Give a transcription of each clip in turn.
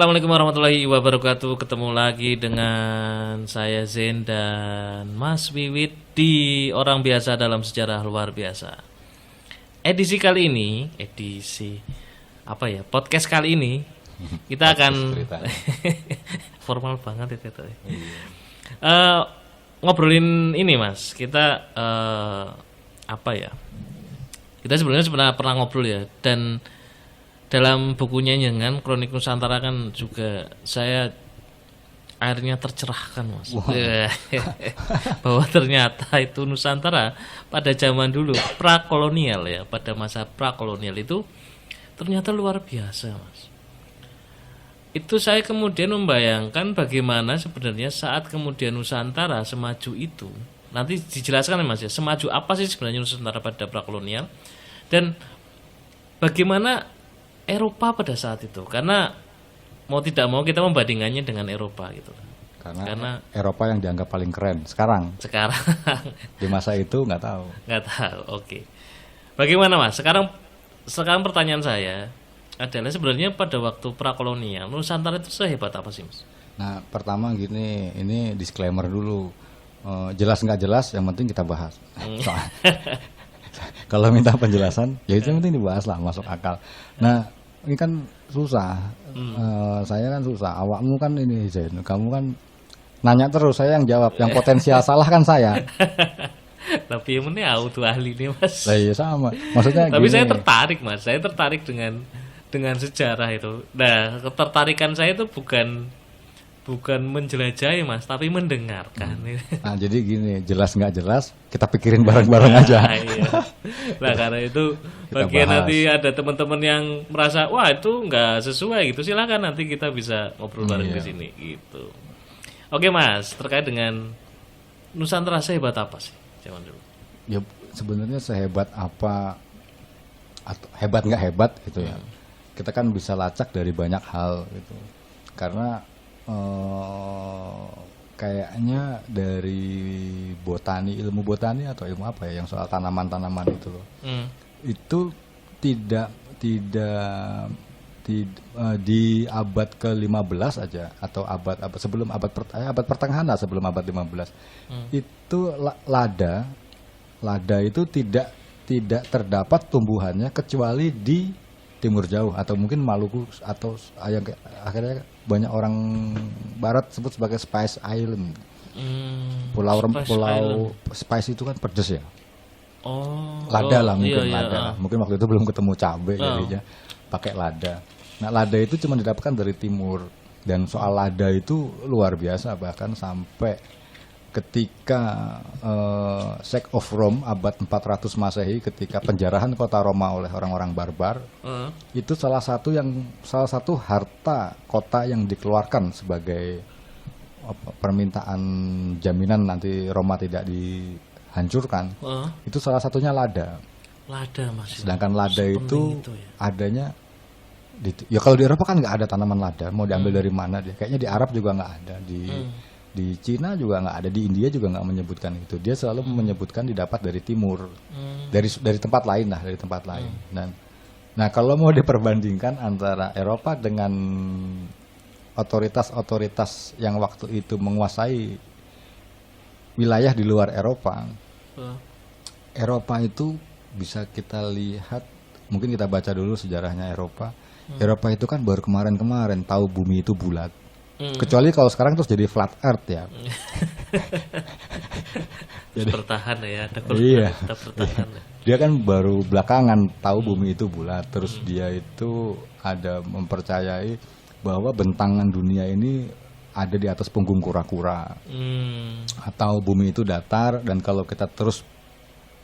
Assalamualaikum warahmatullahi wabarakatuh. Ketemu lagi dengan saya Zen dan Mas Wiwit di Orang Biasa dalam Sejarah Luar Biasa. Edisi kali ini, podcast kali ini kita akan formal banget itu. Ngobrolin ini Mas. Kita kita sebenarnya pernah ngobrol ya, dan dalam bukunya Nyengan Kronik Nusantara kan juga saya akhirnya tercerahkan Mas. Wow. Bahwa ternyata itu Nusantara pada zaman dulu prakolonial ya, pada masa prakolonial itu ternyata luar biasa Mas. Itu saya kemudian membayangkan bagaimana sebenarnya saat kemudian Nusantara semaju itu. Nanti dijelaskan ya Mas ya, semaju apa sih sebenarnya Nusantara pada prakolonial dan bagaimana Eropa pada saat itu, karena mau tidak mau kita membandingkannya dengan Eropa gitu. Karena Eropa yang dianggap paling keren sekarang di masa itu nggak tahu. Oke. Bagaimana Mas? Sekarang pertanyaan saya adalah sebenarnya pada waktu prakolonial Nusantara itu sehebat apa sih Mas? Nah pertama gini, ini disclaimer dulu, jelas nggak jelas yang penting kita bahas. Kalau minta penjelasan, ya itu yang penting dibahas lah, masuk akal. Nah, ini kan susah. Saya kan susah. Awakmu kan ini, Zain. Kamu kan nanya terus, saya yang jawab. Yang potensial salah kan saya. Tapi yang ini auto ahli nih Mas. Nah, iya sama. Maksudnya. Tapi gini, saya tertarik Mas. Saya tertarik dengan sejarah itu. Nah, ketertarikan saya itu bukan menjelajahi Mas, tapi mendengarkan. Nah jadi gini, jelas nggak jelas kita pikirin bareng-bareng aja. Iya. Nah karena itu bagian nanti ada teman-teman yang merasa wah itu nggak sesuai gitu, silakan nanti kita bisa ngobrol bareng di sini gitu. Oke Mas, terkait dengan Nusantara sehebat apa sih zaman dulu? Ya sebenarnya sehebat apa, atau hebat nggak hebat gitu ya. Kita kan bisa lacak dari banyak hal gitu. Karena kayaknya dari ilmu botani atau ilmu apa ya yang soal tanaman-tanaman itu loh. Itu tidak di abad ke-15 aja atau abad sebelum abad pertengahan lah, sebelum abad 15. Itu lada itu tidak terdapat tumbuhannya kecuali di Timur Jauh atau mungkin Maluku atau yang akhirnya banyak orang barat sebut sebagai Spice Island. Pulau Spice itu kan pedes ya. Lada lah mungkin lada. Mungkin waktu itu belum ketemu cabai jadinya pakai lada. Nah, lada itu cuma didapatkan dari timur, dan soal lada itu luar biasa, bahkan sampai ketika Siege of Rome abad 400 Masehi, ketika penjarahan kota Roma oleh orang-orang barbar, itu salah satu harta kota yang dikeluarkan sebagai permintaan jaminan nanti Roma tidak dihancurkan. Itu salah satunya lada. Mas. Sedangkan lada itu adanya ya kalau di Eropa kan nggak ada tanaman lada, mau diambil dari mana dia? Kayaknya di Arab juga nggak ada, di Cina juga nggak ada, di India juga nggak menyebutkan itu. Dia selalu menyebutkan didapat dari timur, dari tempat lain lah, dari tempat lain. Nah kalau mau diperbandingkan antara Eropa dengan otoritas yang waktu itu menguasai wilayah di luar Eropa, Eropa itu bisa kita lihat, mungkin kita baca dulu sejarahnya Eropa. Eropa itu kan baru kemarin tahu bumi itu bulat. Kecuali kalau sekarang terus jadi flat earth ya. Jadi bertahan ya, bertahan. Dia kan baru belakangan tahu bumi itu bulat. Terus dia itu ada mempercayai bahwa bentangan dunia ini ada di atas punggung kura-kura. Atau bumi itu datar, dan kalau kita terus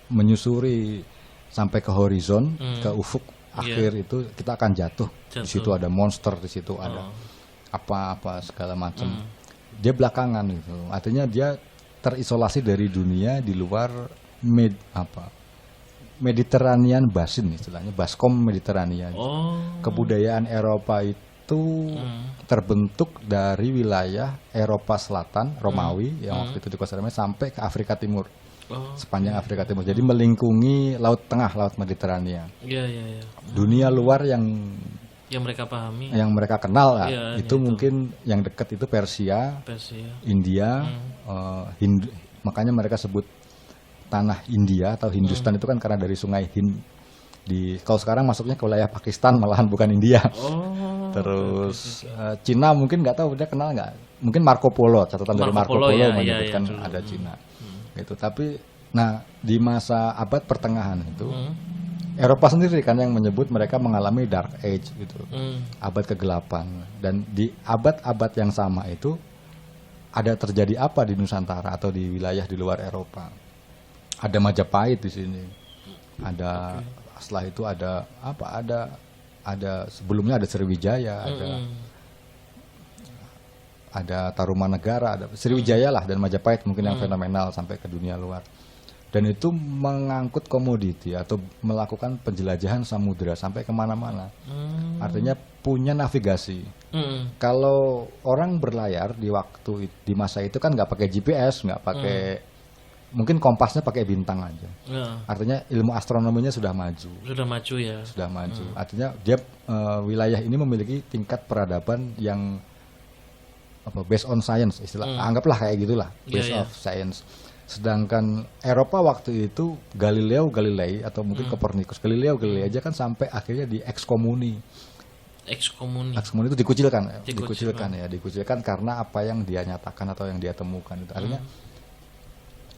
menyusuri sampai ke horizon, ke ufuk akhir itu kita akan jatuh. Di situ ada monster, di situ ada apa segala macam. Dia belakangan itu, artinya dia terisolasi dari dunia di luar Mediterranean Basin, istilahnya Baskom Mediterranean. Kebudayaan Eropa itu terbentuk dari wilayah Eropa Selatan Romawi yang waktu itu dikuasai sampai ke Afrika Timur. Sepanjang Afrika Timur. Jadi melingkungi Laut Tengah, Laut Mediterania. Iya. Dunia luar yang Yang mereka pahami. yang mereka kenal lah. Iya, itu mungkin yang dekat itu Persia, Persia. India, Hindu. Makanya mereka sebut tanah India atau Hindustan itu kan karena dari Sungai Hind. Kalau sekarang masuknya ke wilayah Pakistan malahan bukan India. Oh. Terus Cina mungkin nggak tahu dia kenal nggak? Mungkin Marco Polo, catatan dari Marco Polo ya, menyebutkan ya, ada Cina. Gitu. Tapi nah di masa abad pertengahan itu Eropa sendiri kan yang menyebut mereka mengalami Dark Age gitu, abad ke-8. Dan di abad-abad yang sama itu ada terjadi apa di Nusantara atau di wilayah di luar Eropa? Ada Majapahit di sini, ada setelah itu ada apa? Ada sebelumnya ada Sriwijaya, ada Tarumanegara, ada Sriwijaya lah dan Majapahit mungkin yang fenomenal sampai ke dunia luar. Dan itu mengangkut komoditi atau melakukan penjelajahan samudera sampai kemana-mana. Artinya punya navigasi. Kalau orang berlayar di masa itu kan nggak pakai GPS, nggak pakai mungkin kompasnya pakai bintang aja. Artinya ilmu astronominya sudah maju. Sudah maju ya. Sudah maju. Artinya dia wilayah ini memiliki tingkat peradaban yang based on science istilah. Anggaplah kayak gitulah, based of science. Sedangkan Eropa waktu itu Galileo Galilei atau mungkin Copernicus Galileo Galilei aja kan sampai akhirnya diekskomunikan itu dikucilkan karena apa yang dia nyatakan atau yang dia temukan itu. Artinya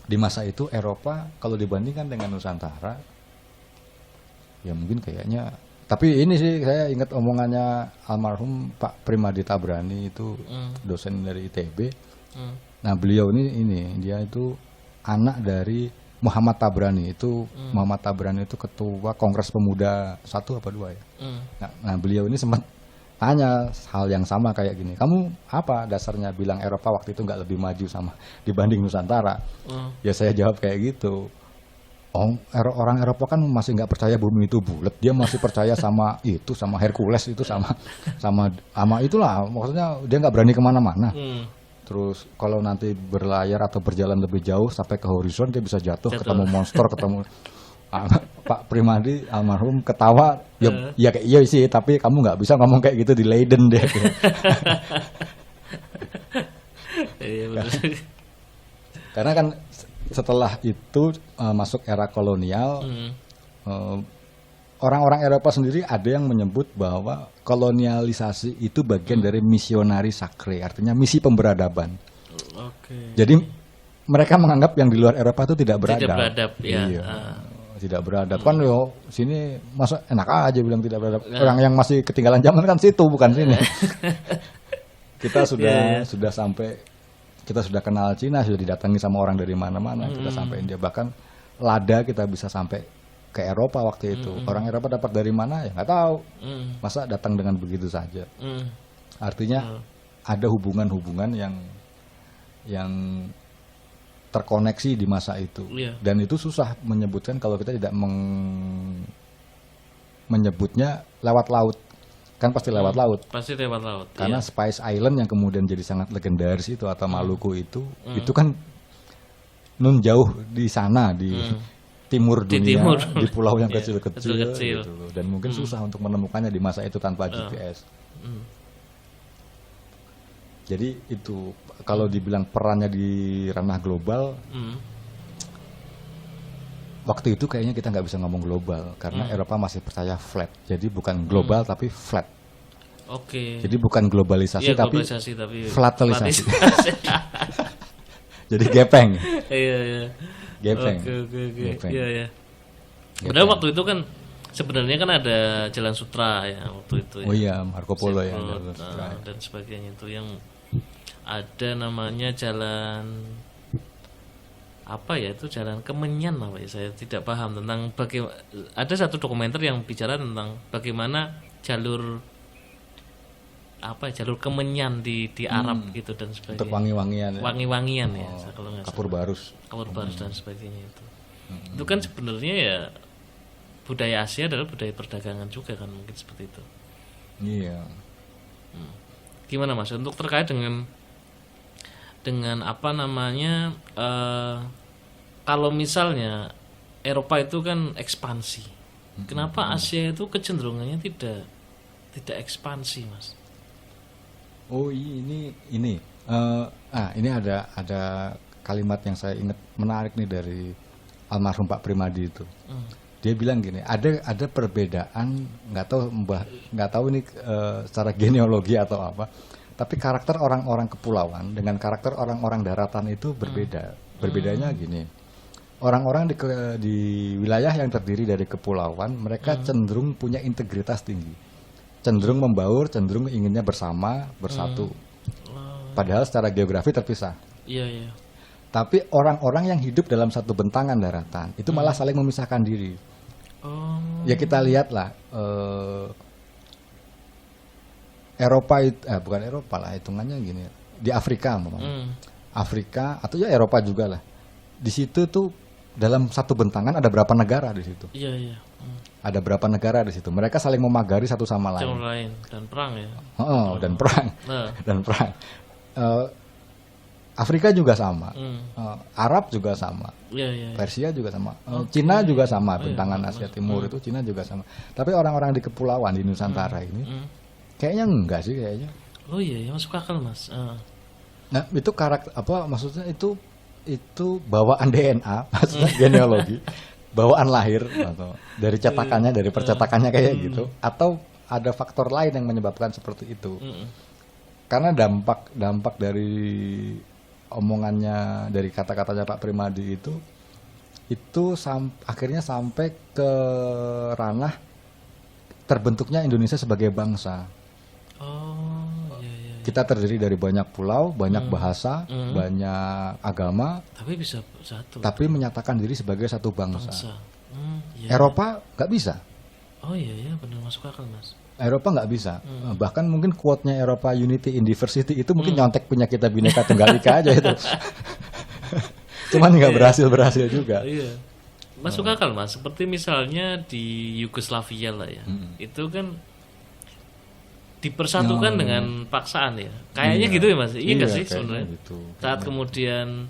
di masa itu Eropa kalau dibandingkan dengan Nusantara ya mungkin kayaknya, tapi ini sih saya ingat omongannya almarhum Pak Primadi Tabrani itu dosen dari ITB. Nah beliau ini dia itu anak dari Muhammad Tabrani itu. Muhammad Tabrani itu ketua Kongres Pemuda 1 apa 2 ya. Nah beliau ini sempat tanya hal yang sama kayak gini, kamu apa dasarnya bilang Eropa waktu itu nggak lebih maju sama dibanding Nusantara? Ya saya jawab kayak gitu, orang Eropa kan masih nggak percaya bumi itu bulat, dia masih percaya sama itu, sama Hercules itu, sama itulah, maksudnya dia nggak berani kemana-mana. Terus kalau nanti berlayar atau berjalan lebih jauh sampai ke horizon dia bisa jatuh. Ketemu monster, ketemu Pak Primadi almarhum ketawa, ya kayak iya sih, tapi kamu nggak bisa ngomong kayak gitu di Leiden deh. Karena kan setelah itu masuk era kolonial, orang-orang Eropa sendiri ada yang menyebut bahwa kolonialisasi itu bagian dari misionari sakre, artinya misi pemberadaban. Jadi mereka menganggap yang di luar Eropa itu tidak beradab. Tidak beradab, ya. Iya, tidak beradab. Kan sini masa enak aja bilang tidak beradab. Orang yang masih ketinggalan zaman kan situ, bukan sini. Kita sudah sampai, kita sudah kenal Cina, sudah didatangi sama orang dari mana-mana. Kita sampai India, bahkan lada kita bisa sampai ke Eropa waktu itu. Orang Eropa dapat dari mana ya nggak tahu. Masa datang dengan begitu saja. Artinya ada hubungan-hubungan yang terkoneksi di masa itu. Dan itu susah menyebutkan kalau kita tidak menyebutnya lewat laut. Kan pasti lewat laut. Pasti lewat laut. Karena Spice Island yang kemudian jadi sangat legendaris itu atau Maluku itu kan nun jauh di sana di timur dunia, di pulau yang kecil-kecil gitu loh. Dan mungkin susah untuk menemukannya di masa itu tanpa GPS. Jadi itu kalau dibilang perannya di ranah global, waktu itu kayaknya kita nggak bisa ngomong global karena Eropa masih percaya flat. Jadi bukan global tapi flat. Jadi bukan globalisasi, tapi flatelisasi. Jadi gepeng. Gepeng. Iya. Padahal waktu itu kan sebenarnya kan ada Jalan Sutra ya waktu itu. Oh iya, Marco Polo ya. Dan sebagainya itu yang ada namanya jalan apa ya itu Jalan Kemenyan apa ya, saya tidak paham tentang ada satu dokumenter yang bicara tentang bagaimana jalur Kemenyan di Arab gitu dan sebagainya. Untuk wangi-wangian. Wangi-wangian ya, kalau nggak kapur barus dan sebagainya itu. Itu kan sebenarnya ya budaya Asia adalah budaya perdagangan juga kan, mungkin seperti itu. Iya. Gimana Mas untuk terkait dengan apa namanya kalau misalnya Eropa itu kan ekspansi, kenapa Asia itu kecenderungannya tidak ekspansi, Mas? Oh ini ini ada kalimat yang saya ingat menarik nih dari almarhum Pak Primadi itu. Dia bilang gini, ada perbedaan, nggak tahu ini secara genealogi atau apa, tapi karakter orang-orang kepulauan dengan karakter orang-orang daratan itu berbeda. Berbedanya gini, orang-orang di wilayah yang terdiri dari kepulauan, mereka cenderung punya integritas tinggi, cenderung membaur, cenderung inginnya bersatu. Padahal secara geografi terpisah. Iya. Tapi orang-orang yang hidup dalam satu bentangan daratan itu malah saling memisahkan diri. Oh. Ya kita lihatlah Eropa itu, bukan Eropa lah, hitungannya gini. Di Afrika umpamanya. Afrika atau ya Eropa juga lah. Di situ tuh dalam satu bentangan ada berapa negara di situ? Iya. Ada berapa negara di situ? Mereka saling memagari satu sama lain. Dan perang ya. Dan perang. Dan perang. Afrika juga sama. Arab juga sama. Iya. Persia juga sama. Cina juga sama. Bentangan Asia Timur itu Cina juga sama. Tapi orang-orang di kepulauan di Nusantara ini kayaknya enggak sih kayaknya. Oh iya, masuk akal, Mas. Nah, itu karakter apa maksudnya itu bawaan DNA, maksudnya genealogi. Bawaan lahir atau dari cetakannya, dari percetakannya kayak gitu, atau ada faktor lain yang menyebabkan seperti itu. Karena dampak dari omongannya, dari kata-katanya Pak Primadi itu akhirnya sampai ke ranah terbentuknya Indonesia sebagai bangsa. Oh, iya. Kita terdiri dari banyak pulau, banyak bahasa, banyak agama, tapi bisa satu. tapi menyatakan diri sebagai satu bangsa. Iya. Eropa nggak bisa. Oh iya, benar, masuk akal, Mas. Eropa nggak bisa. Bahkan mungkin quote-nya Eropa Unity in Diversity itu mungkin nyontek punya kita Bhinneka Tunggal Ika aja itu. Cuman nggak berhasil juga. Iya. Masuk akal, Mas. Seperti misalnya di Yugoslavia lah ya. Itu kan dipersatukan dengan paksaan ya. Kayaknya gitu ya, Mas. Iya nggak sih sebenarnya? Gitu. Saat kemudian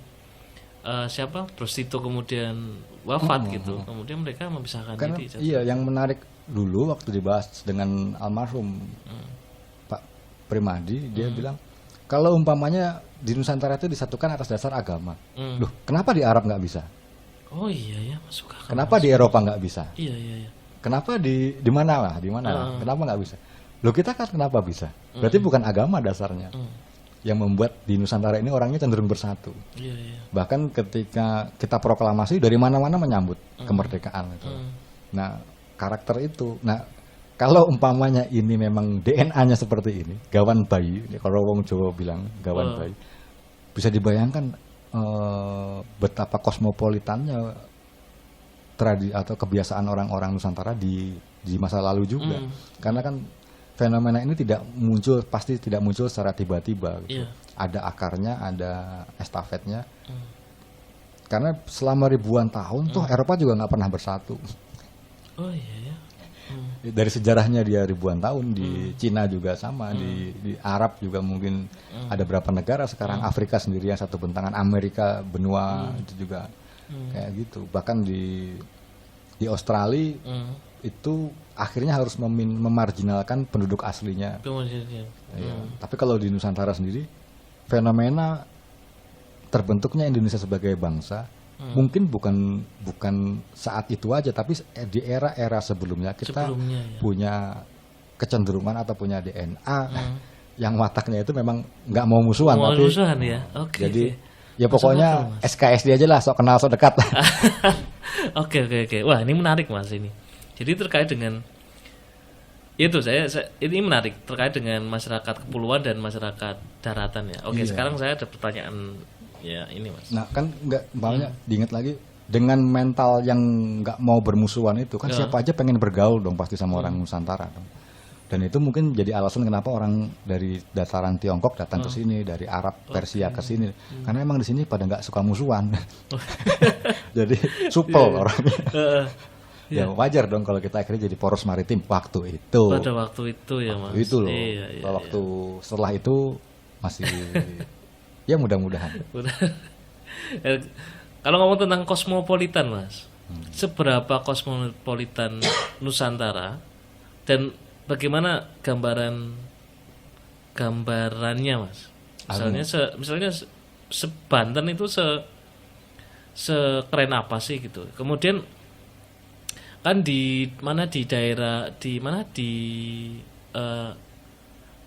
Bros Tito kemudian wafat gitu, kemudian mereka memisahkan diri. Iya, yang menarik dulu waktu dibahas dengan almarhum Pak Primadi, dia bilang kalau umpamanya di Nusantara itu disatukan atas dasar agama. Loh, kenapa di Arab nggak bisa? Oh iya ya, masuk akal. Kenapa di Eropa nggak bisa? Iya. Kenapa di mana lah? Kenapa nggak bisa? Loh, kita kan kenapa bisa? Berarti bukan agama dasarnya yang membuat di Nusantara ini orangnya cenderung bersatu. Iya. Bahkan ketika kita proklamasi dari mana-mana menyambut kemerdekaan itu. Nah, karakter itu. Nah, kalau umpamanya ini memang DNA-nya seperti ini, gawan bayi, kalau wong Jawa bilang gawan bayi, bisa dibayangkan betapa kosmopolitannya atau kebiasaan orang-orang Nusantara di masa lalu juga. Karena kan fenomena ini pasti tidak muncul secara tiba-tiba gitu. Ada akarnya, ada estafetnya. Karena selama ribuan tahun tuh Eropa juga nggak pernah bersatu. Oh iya ya. Dari sejarahnya dia ribuan tahun, di Cina juga sama, di Arab juga mungkin ada berapa negara sekarang, Afrika sendiri yang satu bentangan, Amerika benua itu juga kayak gitu. Bahkan di Australia itu akhirnya harus memarginalkan penduduk aslinya. Ya. Tapi kalau di Nusantara sendiri, fenomena terbentuknya Indonesia sebagai bangsa mungkin bukan saat itu aja, tapi di era-era sebelumnya kita punya kecenderungan atau punya DNA yang wataknya itu memang nggak mau musuhan, tapi ya. Jadi ya pokoknya SKSD aja lah, sok kenal sok dekat. Oke. Wah, ini menarik, Mas, ini. Jadi terkait dengan itu ini menarik terkait dengan masyarakat kepulauan dan masyarakat daratan ya. Oke, sekarang saya ada pertanyaan ya ini, Mas. Nah, kan banyak diingat lagi dengan mental yang nggak mau bermusuhan itu kan siapa aja pengen bergaul dong pasti sama orang Nusantara dong. Dan itu mungkin jadi alasan kenapa orang dari dataran Tiongkok datang ke sini, dari Arab, Persia ke sini. Karena emang di sini pada nggak suka musuhan. Jadi supel orangnya. Ya wajar dong kalau kita akhirnya jadi poros maritim waktu itu. Pada waktu itu ya, Mas. Waktu itu loh. Waktu setelah itu masih ya mudah-mudahan. Kalau ngomong tentang kosmopolitan, Mas, seberapa kosmopolitan Nusantara dan bagaimana gambarannya Mas? Misalnya Banten itu sekeren apa sih gitu. Kemudian kan di daerah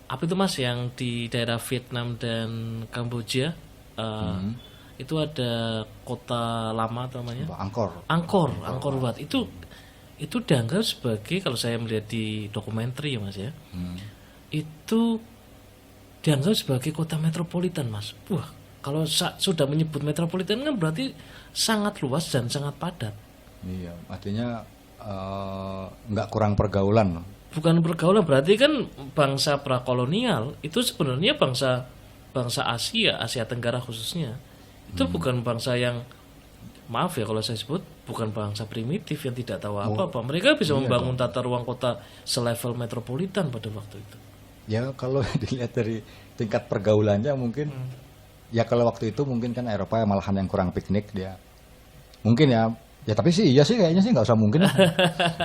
apa itu Mas yang di daerah Vietnam dan Kamboja itu ada kota lama namanya Angkor Wat. Itu dianggap sebagai, kalau saya melihat di dokumenter ya Mas ya, itu dianggap sebagai kota metropolitan Mas. Wah, kalau sudah menyebut metropolitan kan berarti sangat luas dan sangat padat. Iya, artinya nggak kurang pergaulan. Bukan pergaulan, berarti kan bangsa prakolonial itu sebenarnya bangsa Asia Tenggara khususnya. Itu bukan bangsa yang, maaf ya kalau saya sebut, bukan bangsa primitif yang tidak tahu apa-apa. Mereka bisa membangun tata ruang kota selevel metropolitan pada waktu itu. Ya kalau dilihat dari tingkat pergaulannya mungkin ya kalau waktu itu mungkin kan Eropa malahan yang kurang piknik dia. Mungkin ya tapi iya sih kayaknya sih nggak usah mungkin.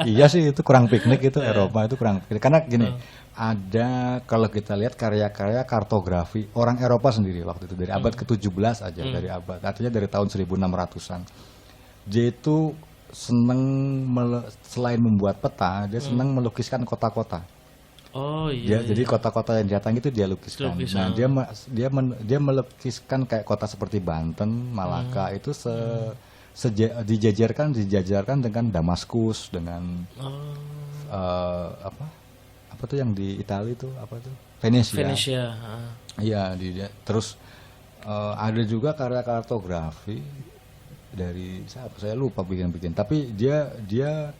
Iya sih itu kurang piknik itu Eropa itu kurang piknik. Karena gini, ada kalau kita lihat karya-karya kartografi orang Eropa sendiri waktu itu dari abad ke-17 aja, dari abad artinya dari tahun 1600-an. Dia itu seneng selain membuat peta, dia seneng melukiskan kota-kota. Oh iya. Jadi kota-kota yang didatangi itu dia lukiskan. Nah, dia melukiskan kayak kota seperti Banten, Malaka itu dijajarkan dengan Damaskus, dengan apa tuh yang di Italia itu apa tuh? Venesia. Iya, terus ada juga karya kartografi dari saya lupa bikin, tapi dia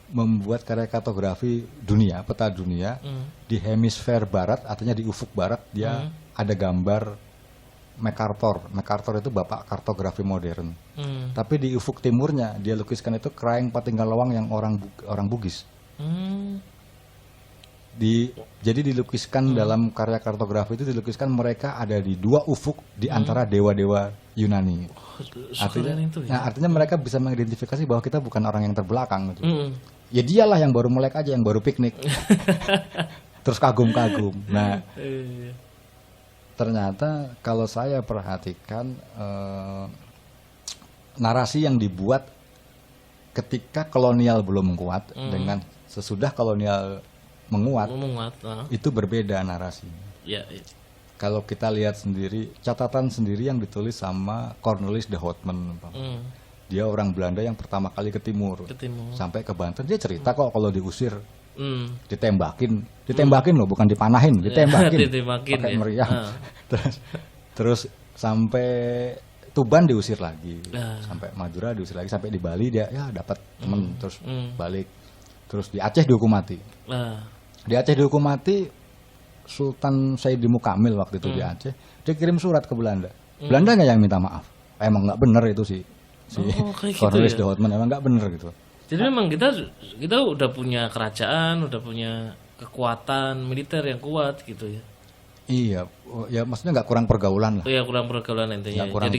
membuat karya kartografi dunia, peta dunia di hemisfer barat, artinya di ufuk barat dia ada gambar MacArthur itu bapak kartografi modern. Tapi di ufuk timurnya dia lukiskan itu Kraeng Patinggalawang yang orang Bugis. Jadi dilukiskan dalam karya kartografi itu dilukiskan mereka ada di dua ufuk di antara dewa-dewa Yunani. Artinya mereka bisa mengidentifikasi bahwa kita bukan orang yang terbelakang gitu. Ya dialah yang baru melek aja, yang baru piknik. Terus kagum-kagum. Nah, ternyata kalau saya perhatikan narasi yang dibuat ketika kolonial belum kuat dengan sesudah kolonial menguat itu berbeda narasinya. Ya. Kalau kita lihat sendiri catatan sendiri yang ditulis sama Cornelis de Houtman, dia orang Belanda yang pertama kali ke timur. Sampai ke Banten dia cerita kok kalau diusir ditembakin loh, bukan dipanahin, ditembakin pakai meriam. Terus sampai Tuban diusir lagi, sampai Madura diusir lagi, sampai di Bali dia dapat temen terus balik, terus di Aceh dihukum mati. Di Aceh dihukum mati Sultan Sayyidi Mukamil waktu itu di Aceh, dia kirim surat ke Belanda. Belandanya yang minta maaf. Emang nggak bener itu si Cornelis de Houtman, emang nggak bener gitu. Jadi memang kita udah punya kerajaan, udah punya kekuatan militer yang kuat gitu ya. Iya, ya maksudnya nggak kurang pergaulan lah. Iya, kurang pergaulan intinya. Jadi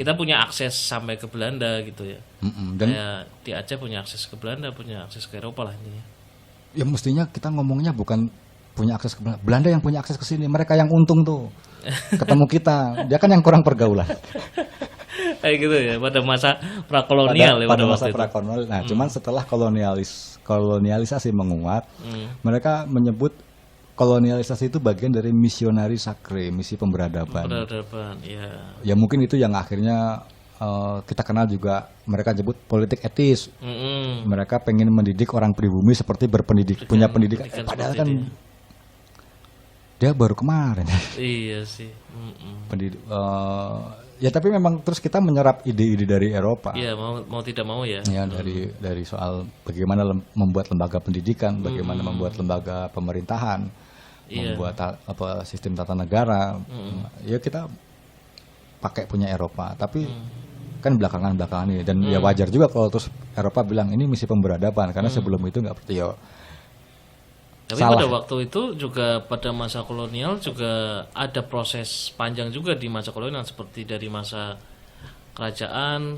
kita punya akses sampai ke Belanda gitu ya. Dan di Aceh punya akses ke Belanda, punya akses ke Eropa lah intinya. Ya mestinya kita ngomongnya bukan punya akses ke Belanda. Belanda yang punya akses ke sini, mereka yang untung tuh. Ketemu kita, dia kan yang kurang pergaulan. Kayak gitu ya, pada masa prakolonial pada masa prakolonial. Nah, cuman setelah kolonialisasi menguat, mereka menyebut kolonialisasi itu bagian dari misionari sakre, misi pemberadaban. Ya. Ya mungkin itu yang akhirnya kita kenal juga, mereka sebut politik etis. Mereka pengen mendidik orang pribumi seperti punya pendidikan. Padahal kan dia baru kemarin. Iya sih. Ya tapi memang terus kita menyerap ide-ide dari Eropa. Iya, mau tidak mau ya. Ya dari soal bagaimana membuat lembaga pendidikan, bagaimana membuat lembaga pemerintahan, membuat sistem tata negara. Ya kita pakai punya Eropa, tapi kan belakangan ini, dan ya wajar juga kalau terus Eropa bilang ini misi pemberadaban, karena sebelum itu nggak percaya. Tapi salah. Pada waktu itu juga pada masa kolonial juga ada proses panjang juga di masa kolonial, seperti dari masa kerajaan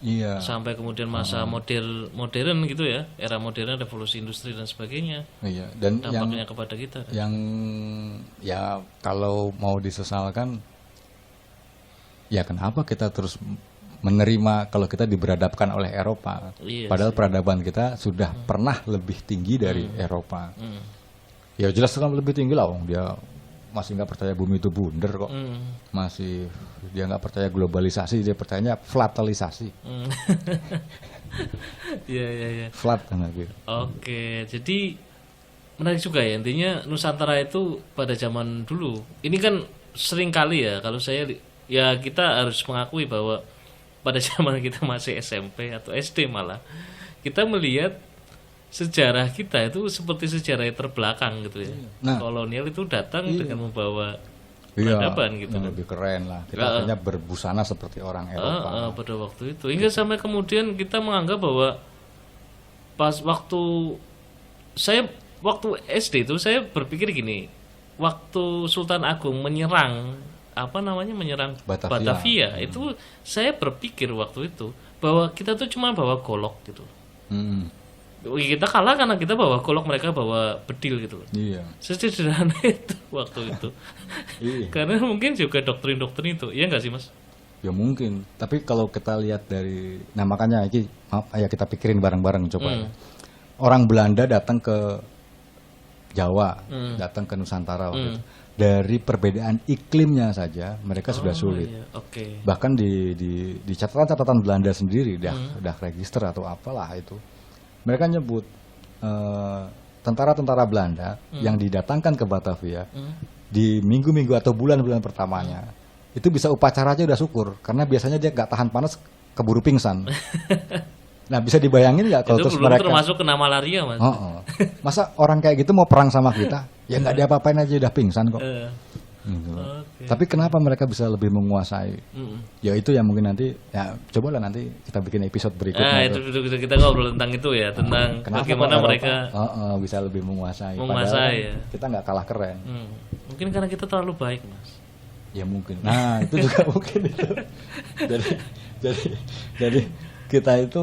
Iya. sampai kemudian masa modern gitu ya, era modern, revolusi industri dan sebagainya, Iya. Dan dampaknya kepada kita. yang ya kalau mau disesalkan, ya kenapa kita terus menerima kalau kita diberadabkan oleh Eropa, Iya padahal peradaban kita sudah pernah lebih tinggi dari Eropa. Ya jelas kan lebih tinggi lah, dia masih nggak percaya bumi itu bundar kok, masih dia nggak percaya globalisasi, dia percayanya flatalisasi, Iya iya iya. flat kan gitu. Oke, jadi menarik juga ya, intinya Nusantara itu pada zaman dulu ini kan sering kali ya, kalau saya ya kita harus mengakui bahwa pada zaman kita masih SMP atau SD malah kita melihat sejarah kita itu seperti sejarah yang terbelakang gitu ya. Nah. Kolonial itu datang dengan membawa Iya, peradaban gitu. yang lebih keren lah. Kita akhirnya berbusana seperti orang Eropa. Pada waktu itu hingga sampai kemudian kita menganggap bahwa pas waktu SD itu saya berpikir gini, waktu Sultan Agung menyerang menyerang Batavia. Batavia itu saya berpikir waktu itu bahwa kita tuh cuma bawa golok gitu. Hmm, Kita kalah karena kita bawa golok, mereka bawa bedil gitu. iya. Sesederhana itu waktu itu. Iya. Karena mungkin juga doktrin-doktrin itu, iya nggak sih mas? Ya mungkin. Tapi kalau kita lihat dari, nah makanya ini, maaf, ayo kita pikirin bareng-bareng coba. Ya. Orang Belanda datang ke Jawa, datang ke Nusantara waktu itu. Dari perbedaan iklimnya saja mereka sudah sulit. Iya, oke. Bahkan di catatan-catatan Belanda sendiri, dah register atau apalah itu, mereka nyebut tentara-tentara Belanda yang didatangkan ke Batavia di minggu-minggu atau bulan-bulan pertamanya itu bisa upacara aja udah syukur, karena biasanya dia nggak tahan panas keburu pingsan. Nah bisa dibayangin nggak kalau Itu terus belum mereka termasuk kena malaria mas. masa orang kayak gitu mau perang sama kita, ya nggak diapa-apain aja udah pingsan kok. Eh, Gitu. Oke. Tapi kenapa mereka bisa lebih menguasai? Ya itu yang mungkin nanti, ya cobalah nanti kita bikin episode berikutnya. itu kita ngobrol tentang itu ya, tentang Kenapa bagaimana kok mereka Eropa, bisa lebih menguasai? menguasai, Padahal ya. kita nggak kalah keren. Mungkin karena kita terlalu baik mas. Ya mungkin. Nah itu juga mungkin itu. Jadi kita itu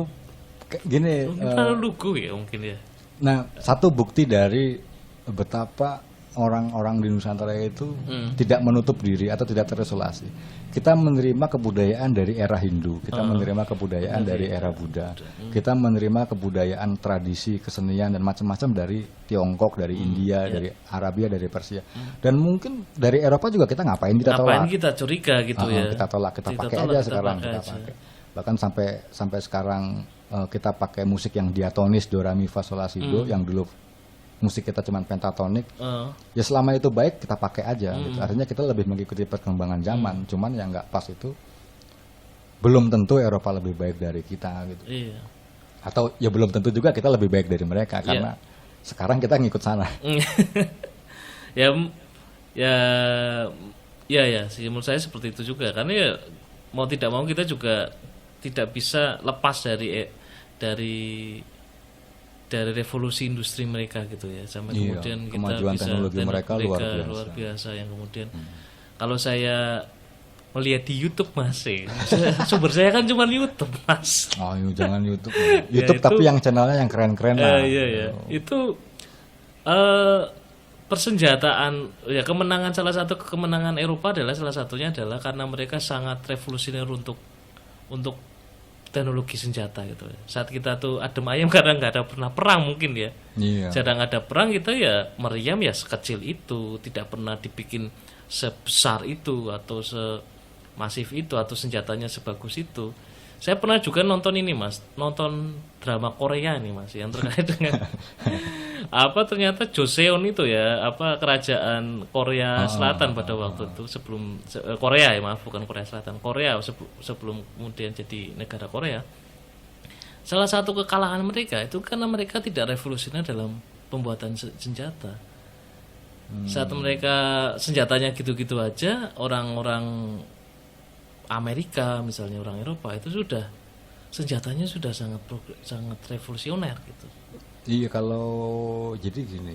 gini. Mungkin terlalu lugu ya mungkin ya. Nah satu bukti dari betapa orang-orang di Nusantara itu tidak menutup diri atau tidak terisolasi. Kita menerima kebudayaan dari era Hindu, kita menerima kebudayaan dari era Buddha, kita menerima kebudayaan tradisi kesenian dan macam-macam dari Tiongkok, dari India, dari Arabia, dari Persia, dan mungkin dari Eropa juga kita ngapain kita Ngapain tolak? kita curiga gitu ya? Kita tolak, kita pakai tolak, aja kita sekarang, pakai kita aja. pakai. Bahkan sampai sekarang kita pakai musik yang diatonis, do re mi fa sol la si do, yang dulu musik kita cuma pentatonik. Ya selama itu baik kita pakai aja gitu. Artinya kita lebih mengikuti perkembangan zaman. Cuman yang nggak pas itu belum tentu Eropa lebih baik dari kita gitu. Iya. Atau ya belum tentu juga kita lebih baik dari mereka, karena sekarang kita ngikut sana. ya sih menurut saya seperti itu juga, karena ya mau tidak mau kita juga tidak bisa lepas dari revolusi industri mereka gitu ya, sampai kemudian kita kemajuan bisa teknologi mereka luar biasa yang kemudian kalau saya melihat di YouTube masih sumber saya kan cuma YouTube mas. Oh jangan YouTube. Ya, YouTube tapi yang channelnya yang keren-keren lah. Iya. Itu persenjataan ya, salah satu kemenangan Eropa adalah salah satunya adalah karena mereka sangat revolusioner untuk teknologi senjata gitu ya. Saat kita tuh adem ayam karena nggak ada pernah perang mungkin ya. Iya. Jarang ada perang, kita ya meriam ya sekecil itu, tidak pernah dibikin sebesar itu atau semasif itu atau senjatanya sebagus itu. Saya pernah juga nonton ini mas, nonton drama Korea nih mas, yang terkait dengan ternyata Joseon itu ya, kerajaan Korea Selatan pada waktu itu sebelum Korea ya maaf, bukan Korea Selatan, Korea sebelum kemudian jadi negara Korea. Salah satu kekalahan mereka itu karena mereka tidak revolusioner dalam pembuatan senjata. Saat mereka senjatanya gitu-gitu aja, orang-orang Amerika misalnya, orang Eropa itu sudah senjatanya sudah sangat revolusioner gitu. Iya, kalau jadi gini,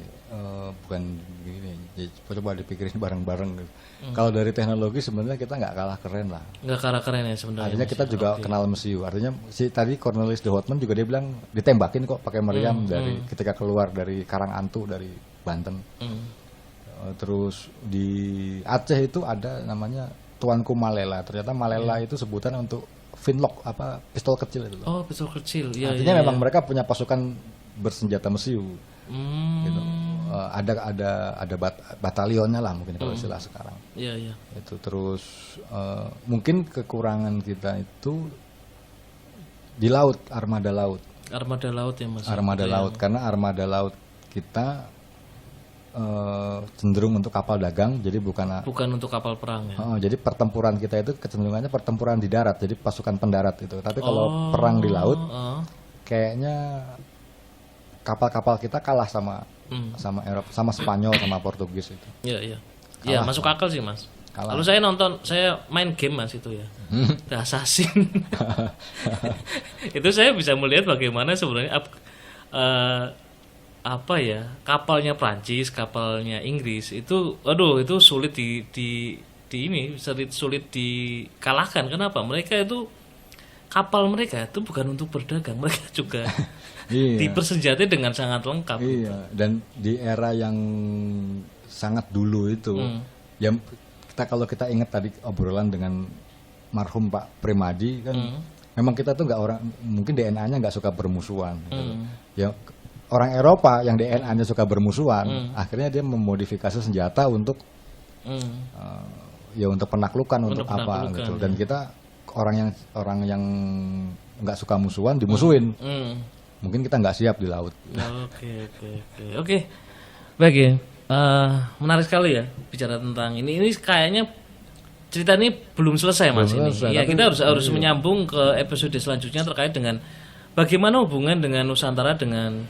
bukan gini, jadi coba dipikirin bareng-bareng gitu. Kalau dari teknologi sebenarnya kita nggak kalah keren lah. Nggak kalah keren ya sebenarnya. Artinya kita juga kenal mesiu. Artinya si tadi Cornelis de Houtman juga dia bilang ditembakin kok pakai meriam dari ketika keluar dari Karangantu dari Banten. Terus di Aceh itu ada namanya Tuanku Malela. Ternyata Malela itu sebutan untuk flintlock, apa pistol kecil itu. Oh, pistol kecil. Ya, Artinya memang mereka punya pasukan bersenjata mesiu. Gitu. Ada batalionnya lah mungkin kalau istilah sekarang. Iya. Itu terus mungkin kekurangan kita itu di laut, armada laut. Armada laut ya Mas. Armada laut karena armada laut kita cenderung untuk kapal dagang, jadi bukan untuk kapal perang ya. jadi pertempuran kita itu kecenderungannya pertempuran di darat, jadi pasukan pendarat itu. Tapi kalau perang di laut, kayaknya kapal-kapal kita kalah sama Eropa, sama Spanyol, sama Portugis itu. Iya. Iya, masuk akal sih Mas. Kalah. Kalau saya main game Mas itu ya. The Assassin. Itu saya bisa melihat bagaimana sebenarnya apa ya, kapalnya Prancis, kapalnya Inggris itu itu sulit sulit dikalahkan. Kenapa? Mereka itu kapal mereka itu bukan untuk berdagang, mereka juga dipersenjatai dengan sangat lengkap. Iya, dan di era yang sangat dulu itu, yang kalau kita ingat tadi obrolan dengan marhum Pak Primadi kan, memang kita tuh nggak mungkin DNA-nya nggak suka bermusuhan. Gitu. Ya orang Eropa yang DNA-nya suka bermusuhan, akhirnya dia memodifikasi senjata untuk untuk penaklukan, untuk apa gitu. Dan kita orang yang nggak suka musuhan dimusuhin. Mungkin kita nggak siap di laut. Oke. Baik ya. Menarik sekali ya bicara tentang ini. Ini kayaknya cerita ini belum selesai Mas ini. Ya kita harus menyambung ke episode selanjutnya terkait dengan bagaimana hubungan dengan Nusantara dengan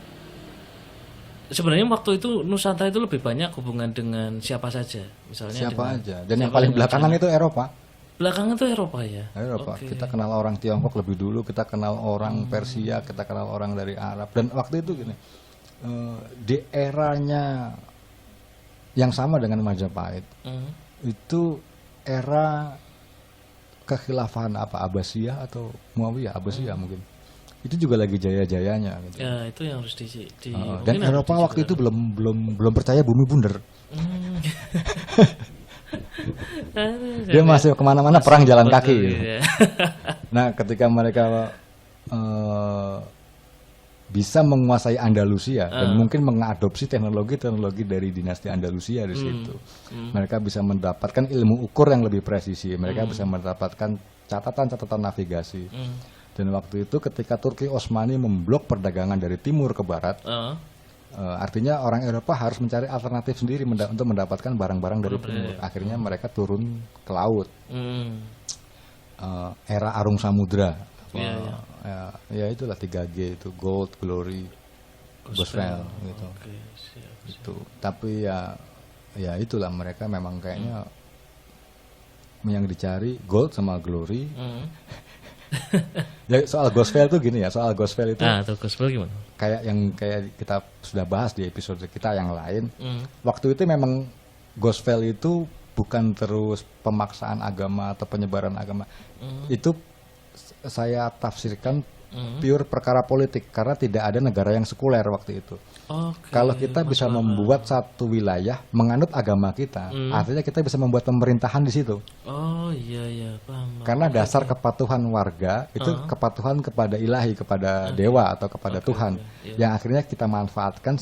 sebenarnya waktu itu Nusantara itu lebih banyak hubungan dengan siapa saja, misalnya siapa aja. Dan yang paling belakangan itu Eropa. Belakangan itu Eropa ya. Eropa. Okay. Kita kenal orang Tiongkok lebih dulu, kita kenal orang Persia, kita kenal orang dari Arab. Dan waktu itu gini, di eranya yang sama dengan Majapahit, itu era kekhilafahan Abbasiyah atau Muawiyah, Abbasiyah mungkin. Itu juga lagi jaya-jayanya. Gitu. Ya itu yang harus dan Eropa waktu itu belum percaya bumi bundar. Dia masih kemana-mana perang jalan kaki. Gitu. Nah, ketika mereka bisa menguasai Andalusia dan mungkin mengadopsi teknologi dari dinasti Andalusia di situ, mereka bisa mendapatkan ilmu ukur yang lebih presisi. Mereka bisa mendapatkan catatan-catatan navigasi. Dan waktu itu ketika Turki Utsmani memblok perdagangan dari timur ke barat, artinya orang Eropa harus mencari alternatif sendiri untuk mendapatkan barang-barang dari timur. Akhirnya mereka turun ke laut. Era Arung Samudra. Ya itulah 3G itu, gold, glory, gospel gitu. Itu. Tapi ya itulah mereka memang kayaknya yang dicari gold sama glory. Ya soal gospel tuh gini ya, soal gospel itu. Tuh gospel gimana? Kayak kita sudah bahas di episode kita yang lain. Waktu itu memang gospel itu bukan terus pemaksaan agama atau penyebaran agama. Itu saya tafsirkan pure perkara politik karena tidak ada negara yang sekuler waktu itu. Kalau kita bisa membuat satu wilayah menganut agama kita, artinya kita bisa membuat pemerintahan di situ. Paham. Karena dasar kepatuhan warga itu kepatuhan kepada ilahi, kepada dewa atau kepada Tuhan, yang akhirnya kita manfaatkan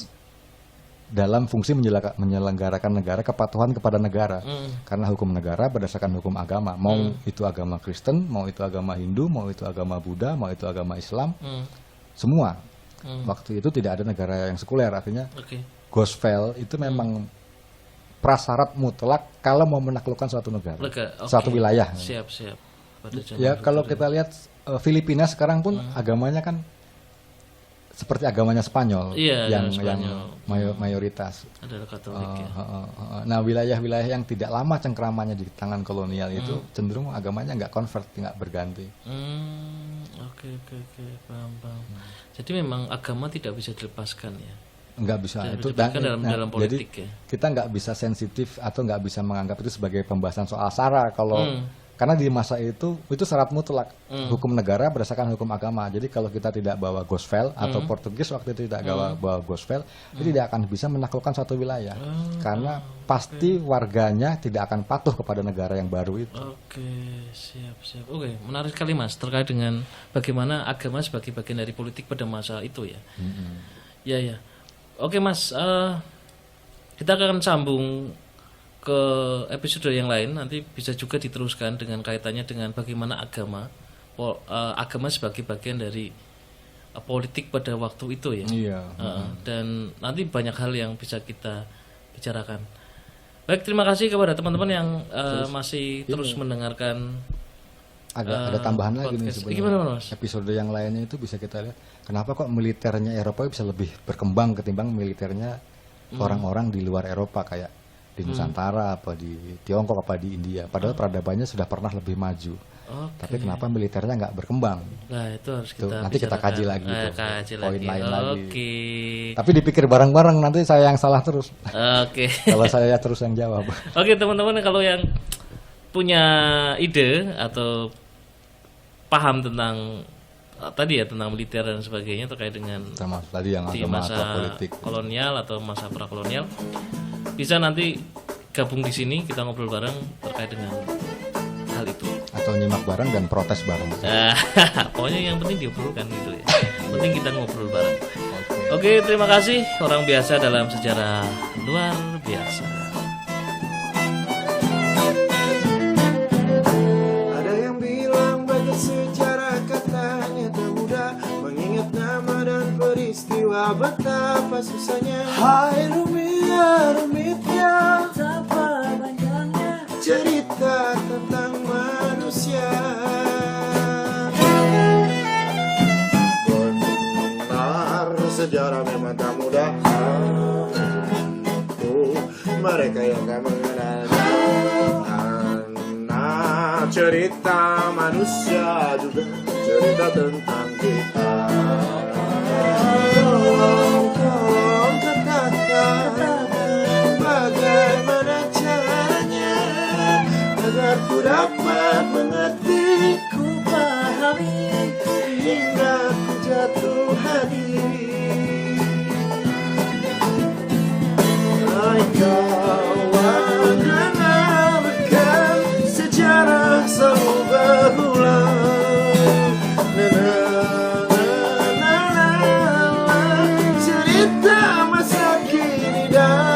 dalam fungsi menyelenggarakan negara, kepatuhan kepada negara. Karena hukum negara berdasarkan hukum agama, mau itu agama Kristen, mau itu agama Hindu, mau itu agama Buddha, mau itu agama Islam, semua. Waktu itu tidak ada negara yang sekuler, artinya gospel itu memang prasyarat mutlak kalau mau menaklukkan suatu negara, suatu wilayah. Siap. Ya kalau kita lihat Filipina sekarang pun agamanya kan seperti agamanya Spanyol Iya, yang Spanyol. mayoritas. Adalah Katolik ya. Nah, wilayah-wilayah yang tidak lama cengkramannya di tangan kolonial itu cenderung agamanya nggak convert, nggak berganti. Oke, paham. Jadi memang agama tidak bisa dilepaskan ya. Nggak bisa Tidak itu dilepaskan dalam politik jadi ya. kita nggak bisa sensitif atau nggak bisa menganggap itu sebagai pembahasan soal sara kalau karena di masa itu syarat mutlak hukum negara berdasarkan hukum agama. Jadi kalau kita tidak bawa gospel atau Portugis waktu itu tidak bawa gospel, itu tidak akan bisa menaklukkan suatu wilayah karena pasti warganya tidak akan patuh kepada negara yang baru itu. Oke, siap. Oke, menarik sekali Mas terkait dengan bagaimana agama sebagai bagian dari politik pada masa itu ya. Ya. Oke Mas, kita akan sambung ke episode yang lain, nanti bisa juga diteruskan dengan kaitannya dengan bagaimana agama sebagai bagian dari politik pada waktu itu ya. Iya. Dan nanti banyak hal yang bisa kita bicarakan. Baik, terima kasih kepada teman-teman yang masih terus mendengarkan. Ada tambahan lagi nih podcast. Gimana, sebenarnya. Mas? Episode yang lainnya itu bisa kita lihat kenapa kok militernya Eropa bisa lebih berkembang ketimbang militernya orang-orang di luar Eropa kayak di Nusantara apa di Tiongkok apa di India. Padahal peradabannya sudah pernah lebih maju. Tapi kenapa militernya nggak berkembang? Nah, itu harus kita Nanti kita kaji lagi tuh, poin lain lagi. Oke. Tapi dipikir bareng-bareng, nanti saya yang salah terus. Oke. Kalau saya terus yang jawab. Oke, teman-teman, kalau yang punya ide atau paham tentang tadi ya tentang militer dan sebagainya terkait dengan Termasuk tadi yang di agama masa atau politik. kolonial atau masa prakolonial, bisa nanti gabung di sini kita ngobrol bareng terkait dengan hal itu. Atau nyimak bareng dan protes bareng. Pokoknya yang penting diobrolkan gitu ya. Penting kita ngobrol bareng. Oke, terima kasih orang biasa dalam sejarah luar biasa. Ada yang bilang bagi sejarah katanya tak mudah mengingat nama dan peristiwa betapa susahnya. Hai rumitnya Betapa panjangnya cerita tentang manusia. Benar sejarah memang tak mudah. Mereka yang tak mengenalnya. Cerita manusia juga cerita tentang kita. Tolong katakan bagaimana caranya agar ku dapat mengerti, ku pahami hingga ku jatuh hati. Hai kawan, dengarkan sejarah selalu berulang. Cerita masa kini dan